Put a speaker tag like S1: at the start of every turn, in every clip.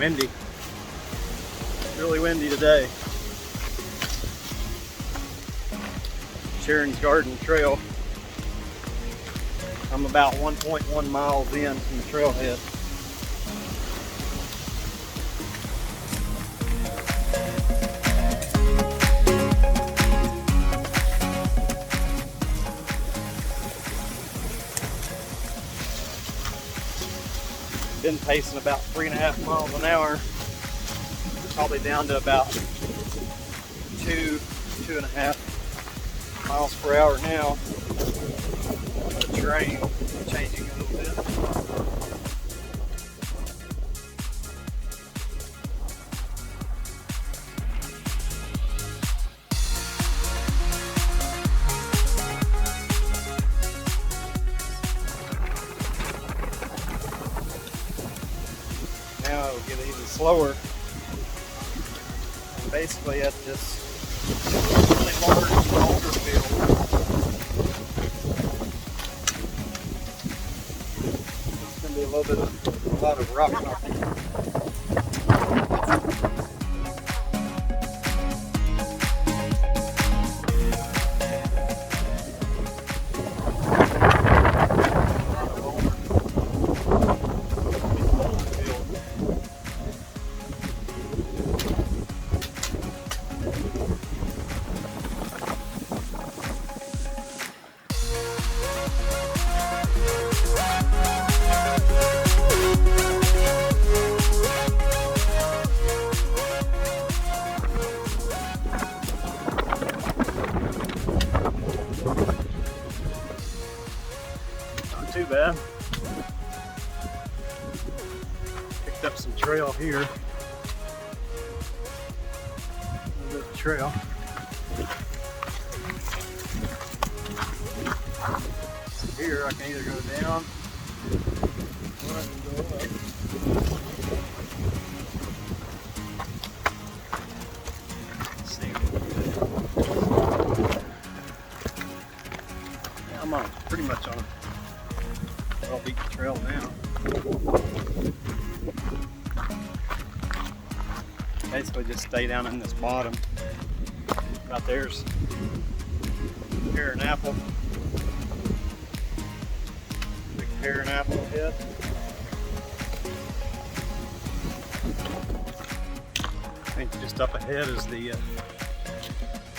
S1: windy. Really windy today. Sharon's Garden Trail. I'm about 1.1 miles in from the trailhead. Been pacing about 3.5 miles an hour. Probably down to about 2.5 miles per hour now. The terrain changing a little bit. Now it'll get even slower. And basically at this really large boulder field. It's going to be a lot of rock knocking. Too bad. Picked up some trail here. A little bit of trail. So here I can either go down or I can go up. Let's see. Yeah, I'm on pretty much on a I'll beat the trail now. Basically just stay down in this bottom. Right there's pear and apple. Big pear and apple head. I think just up ahead is the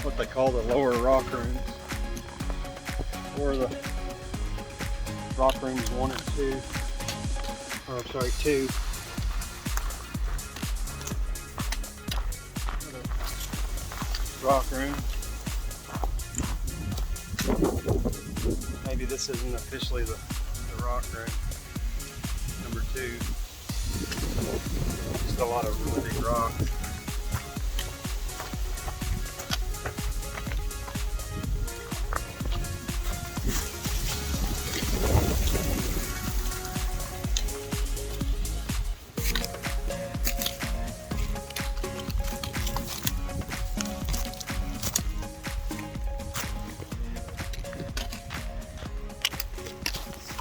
S1: what they call the lower rock rooms. Or the rock rooms 1 and 2, or sorry, 2. Rock room. Maybe this isn't officially the rock room. Number 2. Just a lot of really big rocks.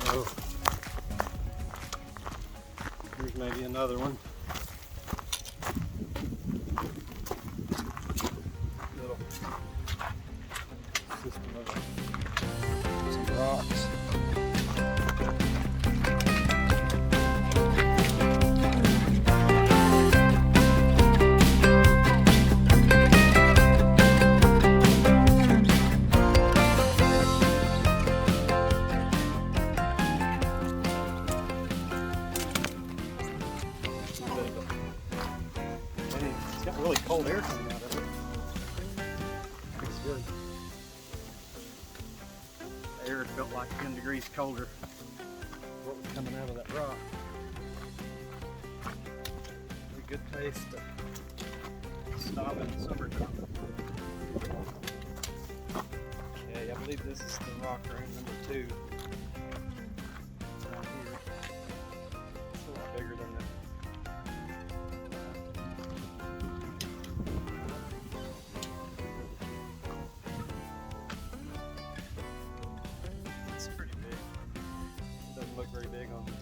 S1: So here's maybe another one. Little system of some rocks. It's got really cold air coming out of it. It's good. The air felt like 10 degrees colder. What was coming out of that rock. A good place to stop in the summertime. Okay, I believe this is the rock room number 2. Right here. It's a lot bigger than that. It's pretty big. It doesn't look very big on the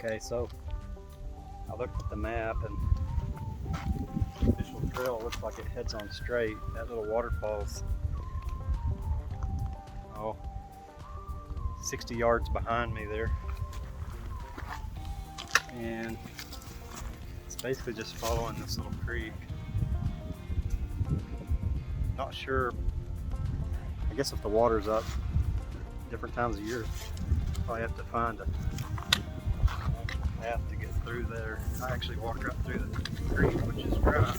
S1: Okay, so I looked at the map and the official trail looks like it heads on straight. That little waterfall's 60 yards behind me there. And it's basically just following this little creek. Not sure, I guess if the water's up different times of year, probably have to find a path to get through there. I actually walked right through the creek, which is dry.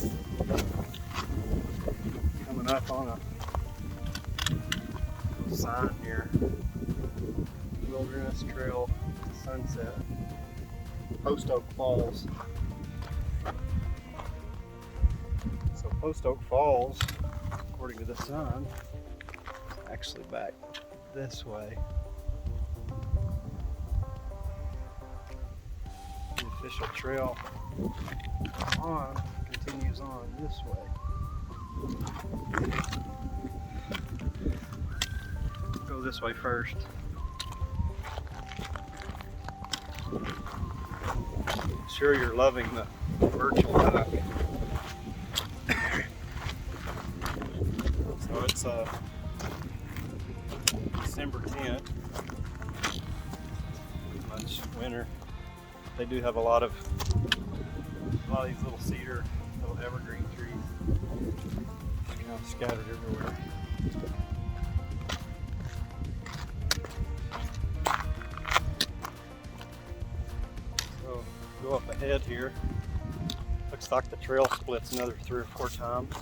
S1: Coming up on a little sign here. Wilderness Trail Sunset. Post Oak Falls. So Post Oak Falls, according to the sign, is actually back this way. The official trail continues on this way. Go this way first. Sure, you're loving the virtual hike. So it's December 10th. Much winter. They do have a lot of these little cedar, little evergreen trees, kind of scattered everywhere. So go up ahead here. Looks like the trail splits another 3 or 4 times.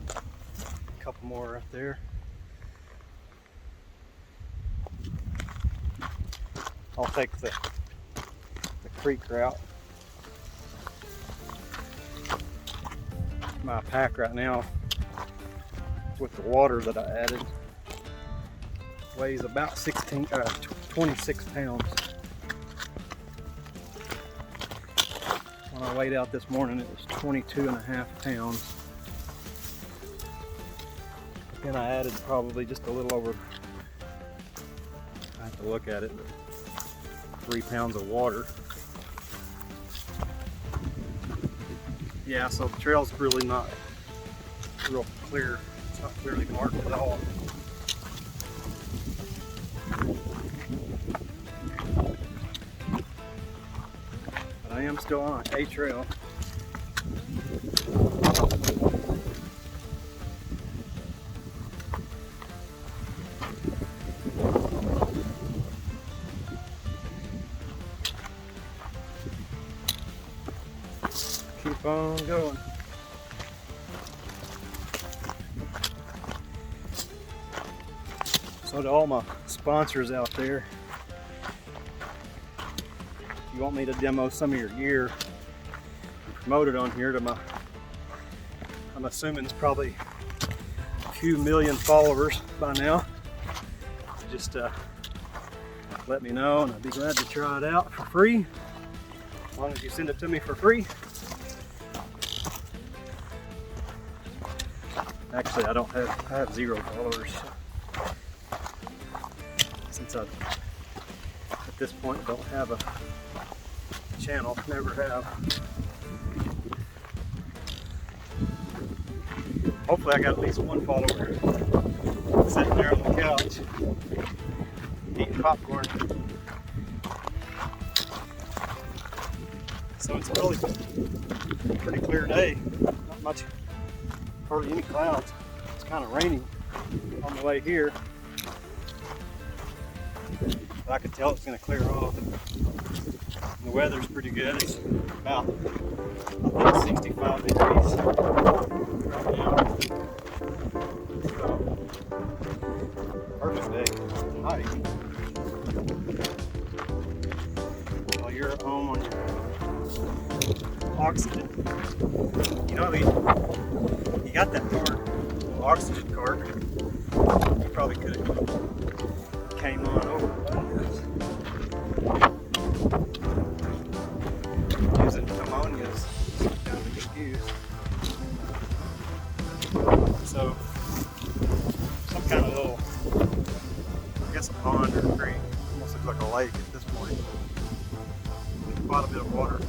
S1: A couple more right there. I'll take the creek route. My pack right now, with the water that I added, weighs about 26 pounds. When I weighed out this morning, it was 22.5 pounds. And I added probably just a little over, I have to look at it, but 3 pounds of water. Yeah, so the trail's really not real clear. It's not clearly marked at all. But I am still on a trail. Keep on going. So to all my sponsors out there, if you want me to demo some of your gear and promote it on here to my, I'm assuming it's probably a few million followers by now, just let me know and I'd be glad to try it out for free, as long as you send it to me for free. Actually, I have 0 followers. Since I, at this point, don't have a channel, never have. Hopefully I got at least 1 follower sitting there on the couch eating popcorn. So it's a really pretty clear day. Not not much, hardly any clouds. It's kind of raining on the way here. But I could tell it's going to clear off. The weather's pretty good. It's about, I think, 65 degrees right now. So, perfect day to hike. While you're at home on your oxygen. You know, you got that cart, oxygen cart. You probably could have came on over. Using ammonia's kind of confused. So, some kind of little, I guess a pond or a creek. Almost looks like a lake at this point. Quite a bit of water.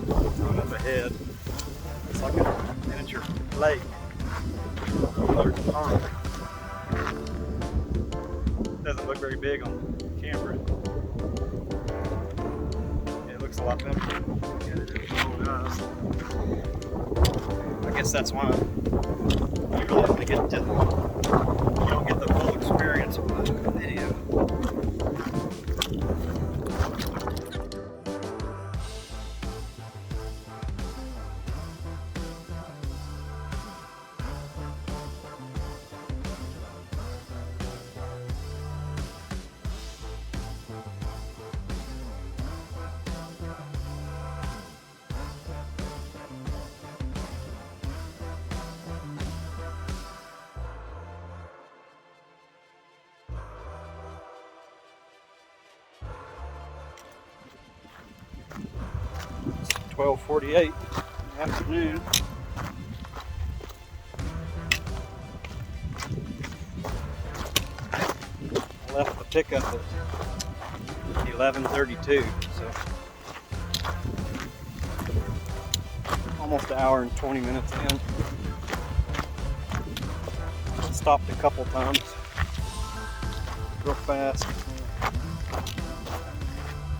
S1: Going up ahead. It's like a miniature lake. Large pond. Doesn't look very big on camera. It looks a lot better than it is on us. I guess that's why you really have to get to, you don't get the full experience of the video. It's 12:48 in the afternoon. I left the pickup at 11:32, so almost an hour and 20 minutes in. Stopped a couple times, real fast.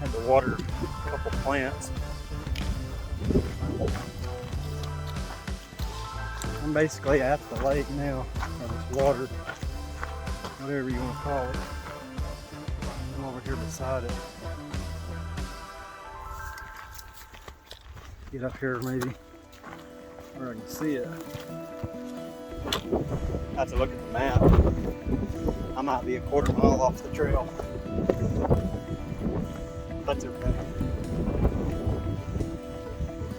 S1: Had to water a couple plants. I'm basically at the lake now, or this water, whatever you want to call it. I'm over here beside it. Get up here maybe where I can see it. I have to look at the map. I might be a quarter mile off the trail. That's okay.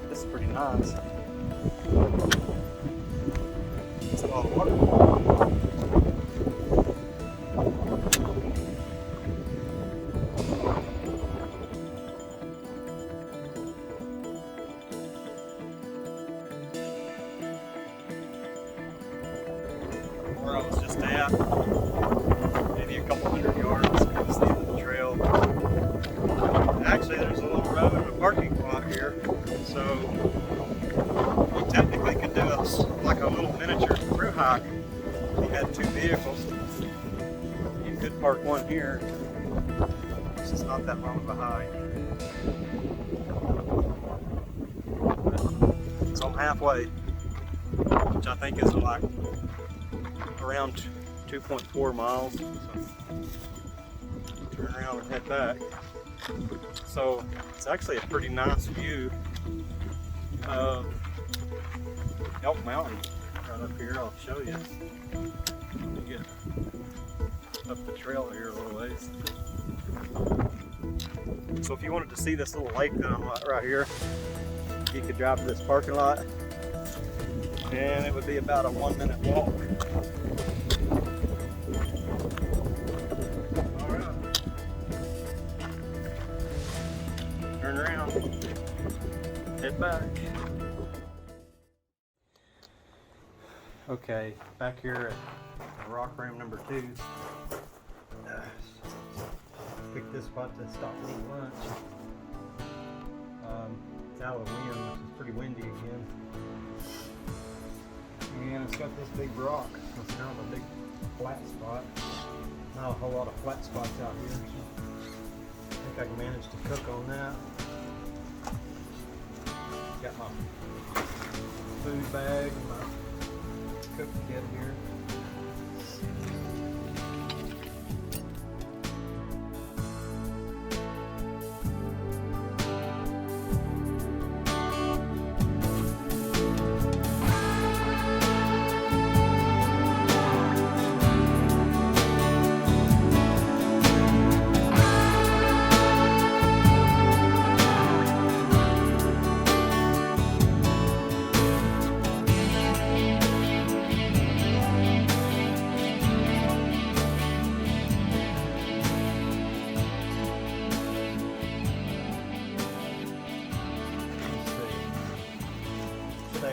S1: This is pretty nice. It's a lot of water. Where I was just at, maybe a couple hundred yards, you can see the trail. Actually, there's a little road and a parking lot here, so you technically could do like a little miniature through hike. If you had two vehicles, you could park one here. It's just not that long of a hike. So I'm halfway, which I think is like around 2.4 miles. So turn around and head back. So it's actually a pretty nice view of Elk Mountain right up here. I'll show you. Let me get up the trail here a little ways. So if you wanted to see this little lake that I'm at right here, you could drive to this parking lot and it would be about a 1-minute walk. Alright. Turn around, head back. Okay, back here at rock room number 2. Picked this spot to stop and eat lunch. It's out of the wind, which is pretty windy again. And it's got this big rock. It's kind of a big flat spot. Not a whole lot of flat spots out here. So I think I can manage to cook on that. Got my food bag and my cook kit here.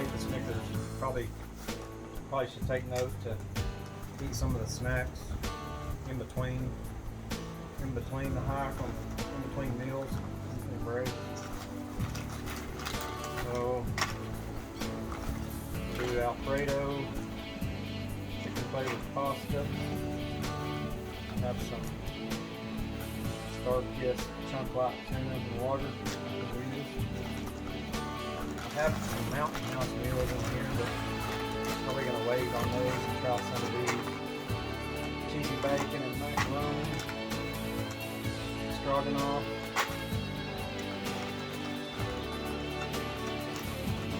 S1: The Snickers probably should take note to eat some of the snacks in between the hike, in between meals and breaks. So do Alfredo, chicken flavored pasta. Have some Star-Kissed chunk like tuna and water. I have some Mountain House meals in here, but probably going to wait on those and try some of these. Cheesy bacon and macaroni, stroganoff.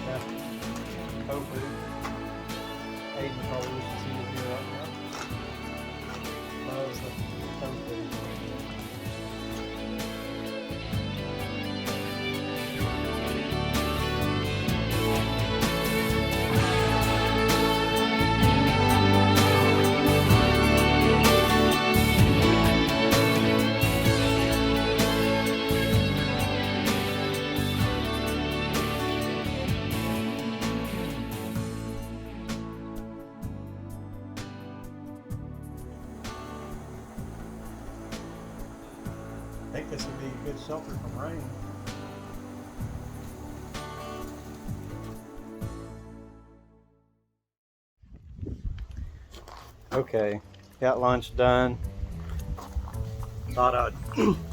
S1: Got tofu. Aiden probably wishes he was here right now. Loves the tofu. I think this would be a good shelter from rain. Okay, got lunch done. Thought I'd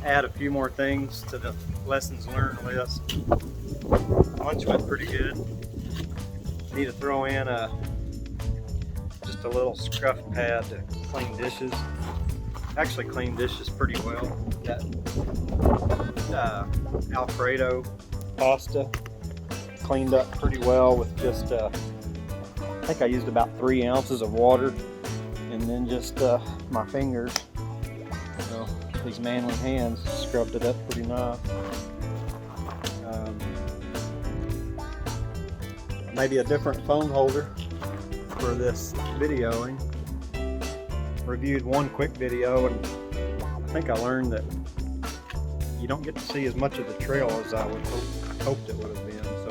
S1: add a few more things to the lessons learned list. Lunch went pretty good. Need to throw in just a little scruff pad to clean dishes. Actually clean dishes pretty well. That Alfredo pasta cleaned up pretty well with just I think I used about 3 ounces of water and then just my fingers, these manly hands, scrubbed it up pretty nice. Maybe a different phone holder for this videoing. Reviewed one quick video and I think I learned that you don't get to see as much of the trail as I would hoped it would have been. So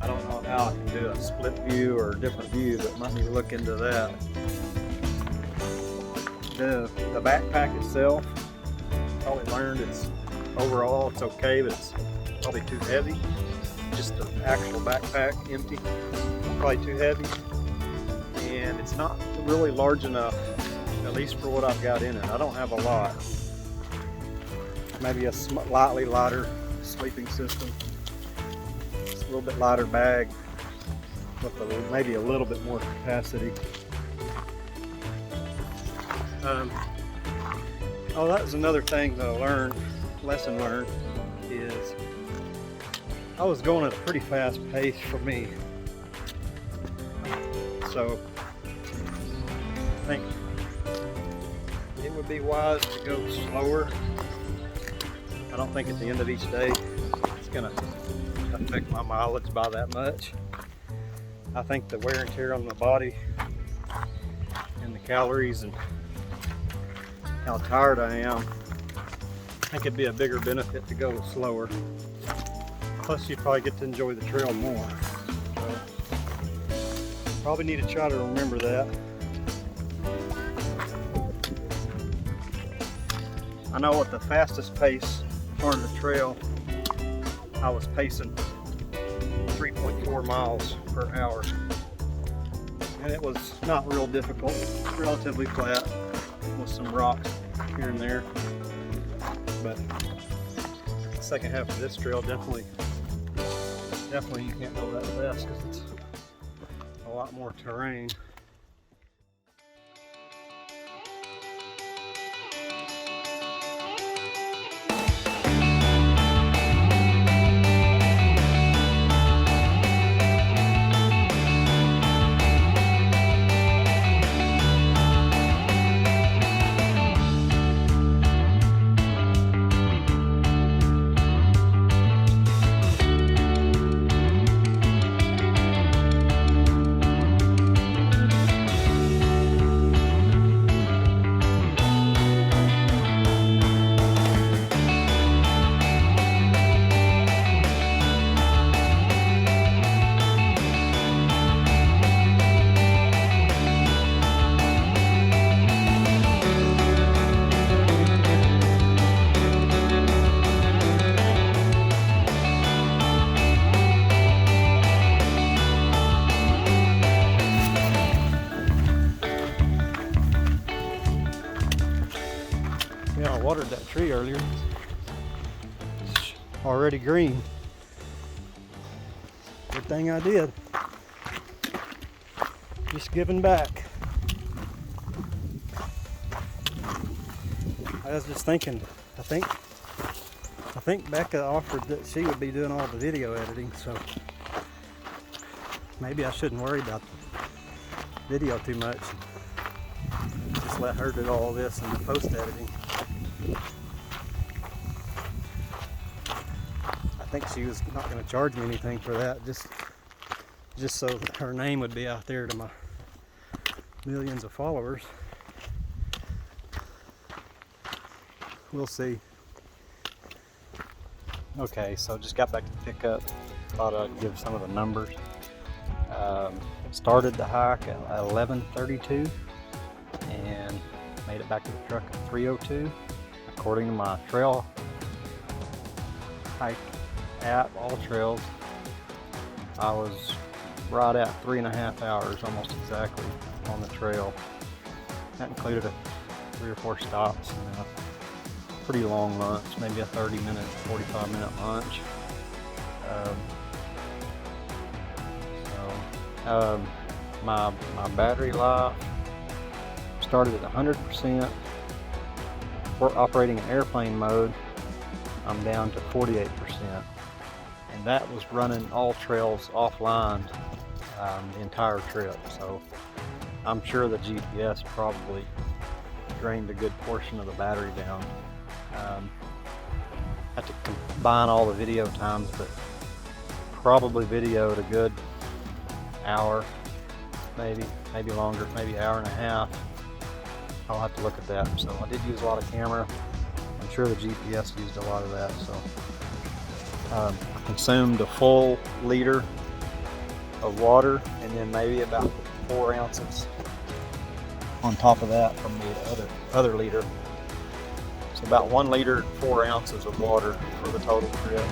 S1: I don't know how I can do a split view or a different view, but might need to look into that. The backpack itself, probably learned overall it's okay, but it's probably too heavy. Just the actual backpack empty, probably too heavy. And it's not really large enough, at least for what I've got in it. I don't have a lot. Maybe a slightly lighter sleeping system. Just a little bit lighter bag with maybe a little bit more capacity. Oh, that was another thing that I learned, lesson learned, is I was going at a pretty fast pace for me. So I think it would be wise to go slower. I don't think at the end of each day it's going to affect my mileage by that much. I think the wear and tear on the body and the calories and how tired I am, I think it'd be a bigger benefit to go slower. Plus you probably get to enjoy the trail more. So probably need to try to remember that. I know at the fastest pace part of the trail, I was pacing 3.4 miles per hour. And it was not real difficult, relatively flat with some rocks here and there. But the second half of this trail definitely Definitely you can't go that fast because it's a lot more terrain. Yeah, I watered that tree earlier. It's already green. Good thing I did. Just giving back. I was just thinking, I think Becca offered that she would be doing all the video editing, so maybe I shouldn't worry about the video too much. Just let her do all this and the post editing. I think she was not going to charge me anything for that, just so her name would be out there to my millions of followers. We'll see. Okay, so just got back to the pickup. Thought I'd give some of the numbers. Started the hike at 11:32 and made it back to the truck at 3:02. According to my trail hike app, All Trails, I was right at 3.5 hours, almost exactly, on the trail. That included 3 or 4 stops and a pretty long lunch, maybe a 30-minute, 45-minute lunch. My battery life started at 100%. We're operating in airplane mode. I'm down to 48%, and that was running All Trails offline the entire trip. So I'm sure the GPS probably drained a good portion of the battery down. Have to combine all the video times, but probably videoed a good hour, maybe longer, maybe hour and a half. I'll have to look at that. So I did use a lot of camera. I'm sure the GPS used a lot of that. So I consumed a full liter of water and then maybe about 4 ounces on top of that from the other liter. So about 1 liter, 4 ounces of water for the total trip.